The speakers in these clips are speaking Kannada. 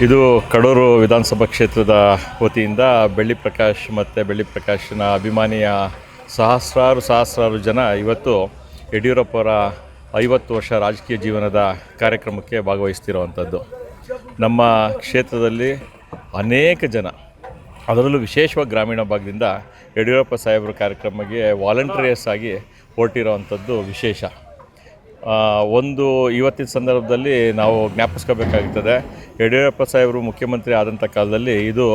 ಇದು ಕಡೂರು ವಿಧಾನಸಭಾ ಕ್ಷೇತ್ರದ ವತಿಯಿಂದ ಬೆಳ್ಳಿ ಪ್ರಕಾಶ್ ಮತ್ತು ಬೆಳ್ಳಿ ಪ್ರಕಾಶ್ನ ಅಭಿಮಾನಿಯ ಸಹಸ್ರಾರು ಜನ ಇವತ್ತು ಯಡಿಯೂರಪ್ಪರ 50 ವರ್ಷ ರಾಜಕೀಯ ಜೀವನದ ಕಾರ್ಯಕ್ರಮಕ್ಕೆ ಭಾಗವಹಿಸ್ತಿರೋವಂಥದ್ದು. ನಮ್ಮ ಕ್ಷೇತ್ರದಲ್ಲಿ ಅನೇಕ ಜನ, ಅದರಲ್ಲೂ ವಿಶೇಷವಾಗಿ ಗ್ರಾಮೀಣ ಭಾಗದಿಂದ ಯಡಿಯೂರಪ್ಪ ಸಾಹೇಬ್ರ ಕಾರ್ಯಕ್ರಮಕ್ಕೆ ವಾಲಂಟಿಯರ್ಸ್ ಆಗಿ ಹೊರಟಿರೋವಂಥದ್ದು ವಿಶೇಷ. ಇವತ್ತಿನ ಸಂದರ್ಭದಲ್ಲಿ ನಾವು ಜ್ಞಾಪಿಸ್ಕೋಬೇಕಾಗ್ತದೆ, ಯಡಿಯೂರಪ್ಪ ಸಾಹೇಬರು ಮುಖ್ಯಮಂತ್ರಿ ಆದಂಥ ಕಾಲದಲ್ಲಿ ಇದು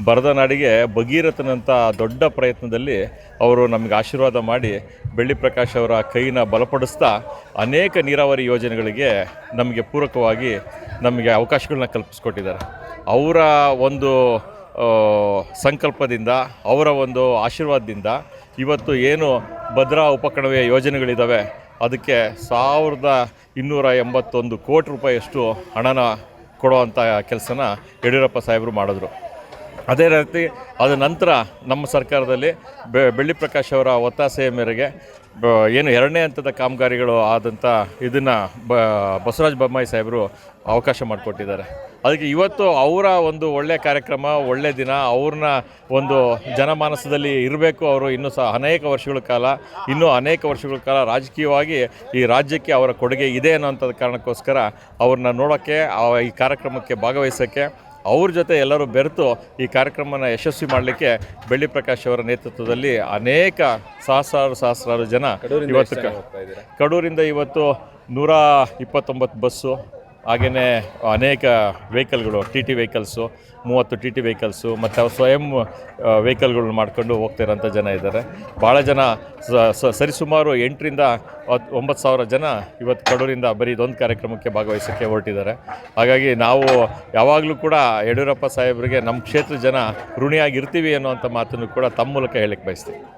ಬರದ ನಾಡಿಗೆ ಭಗೀರಥನಂಥ ದೊಡ್ಡ ಪ್ರಯತ್ನದಲ್ಲಿ ಅವರು ನಮಗೆ ಆಶೀರ್ವಾದ ಮಾಡಿ ಬೆಳ್ಳಿ ಪ್ರಕಾಶ್ ಅವರ ಕೈನ ಬಲಪಡಿಸ್ತಾ ಅನೇಕ ನೀರಾವರಿ ಯೋಜನೆಗಳಿಗೆ ನಮಗೆ ಪೂರಕವಾಗಿ ನಮಗೆ ಅವಕಾಶಗಳನ್ನ ಕಲ್ಪಿಸ್ಕೊಟ್ಟಿದ್ದಾರೆ. ಅವರ ಒಂದು ಸಂಕಲ್ಪದಿಂದ, ಅವರ ಒಂದು ಆಶೀರ್ವಾದದಿಂದ ಇವತ್ತು ಏನು ಭದ್ರಾ ಉಪಕಣವೆಯ ಯೋಜನೆಗಳಿದ್ದಾವೆ ಅದಕ್ಕೆ 1281 ಕೋಟಿ ರೂಪಾಯಿಯಷ್ಟು ಹಣನ ಕೊಡುವಂಥ ಕೆಲಸನ ಯಡಿಯೂರಪ್ಪ ಸಾಹೇಬರು ಮಾಡಿದ್ರು. ಅದೇ ರೀತಿ ಅದ ನಂತರ ನಮ್ಮ ಸರ್ಕಾರದಲ್ಲಿ ಬೆಳ್ಳಿ ಪ್ರಕಾಶ್ ಅವರ ಒತ್ತಾಸೆಯ ಮೇರೆಗೆ ಏನು 2ನೇ ಹಂತದ ಕಾಮಗಾರಿಗಳು ಆದಂಥ ಇದನ್ನು ಬಸವರಾಜ ಬೊಮ್ಮಾಯಿ ಸಾಹೇಬರು ಅವಕಾಶ ಮಾಡಿಕೊಟ್ಟಿದ್ದಾರೆ. ಅದಕ್ಕೆ ಇವತ್ತು ಅವರ ಒಂದು ಒಳ್ಳೆಯ ಕಾರ್ಯಕ್ರಮ, ಒಳ್ಳೆಯ ದಿನ, ಅವ್ರನ್ನ ಒಂದು ಜನಮಾನಸದಲ್ಲಿ ಇರಬೇಕು. ಅವರು ಇನ್ನೂ ಅನೇಕ ವರ್ಷಗಳ ಕಾಲ ರಾಜಕೀಯವಾಗಿ ಈ ರಾಜ್ಯಕ್ಕೆ ಅವರ ಕೊಡುಗೆ ಇದೆ ಅನ್ನೋಂಥದ್ದು ಕಾರಣಕ್ಕೋಸ್ಕರ ಅವ್ರನ್ನ ನೋಡೋಕ್ಕೆ, ಈ ಕಾರ್ಯಕ್ರಮಕ್ಕೆ ಭಾಗವಹಿಸೋಕ್ಕೆ, ಅವ್ರ ಜೊತೆ ಎಲ್ಲರೂ ಬೆರೆತು ಈ ಕಾರ್ಯಕ್ರಮನ ಯಶಸ್ವಿ ಮಾಡಲಿಕ್ಕೆ ಬೆಳ್ಳಿ ಪ್ರಕಾಶ್ ಅವರ ನೇತೃತ್ವದಲ್ಲಿ ಅನೇಕ ಸಹಸ್ರಾರು ಜನ ಇವತ್ತು ಕಡೂರಿಂದ ಇವತ್ತು 129 ಬಸ್ಸು, ಹಾಗೆಯೇ ಅನೇಕ ವೆಹಿಕಲ್ಗಳು, TT ವೆಹಿಕಲ್ಸು, 30 TT ವೆಹಿಕಲ್ಸು ಮತ್ತು ಸ್ವಯಂ ವೆಹಿಕಲ್ಗಳನ್ನ ಮಾಡ್ಕೊಂಡು ಹೋಗ್ತಿರೋಂಥ ಜನ ಇದ್ದಾರೆ. ಭಾಳ ಜನ ಸರಿಸುಮಾರು 8ರಿಂದ 9 ಸಾವಿರ ಜನ ಇವತ್ತು ಕಡೂರಿಂದ ಬರೀ ಇದೊಂದು ಕಾರ್ಯಕ್ರಮಕ್ಕೆ ಭಾಗವಹಿಸೋಕ್ಕೆ ಹೊರಟಿದ್ದಾರೆ. ಹಾಗಾಗಿ ನಾವು ಯಾವಾಗಲೂ ಕೂಡ ಯಡಿಯೂರಪ್ಪ ಸಾಹೇಬರಿಗೆ ನಮ್ಮ ಕ್ಷೇತ್ರದ ಜನ ಋಣಿಯಾಗಿರ್ತೀವಿ ಅನ್ನೋವಂಥ ಮಾತನ್ನು ಕೂಡ ತಮ್ಮ ಮೂಲಕ ಹೇಳಕ್ಕೆ ಬಯಸ್ತೀವಿ.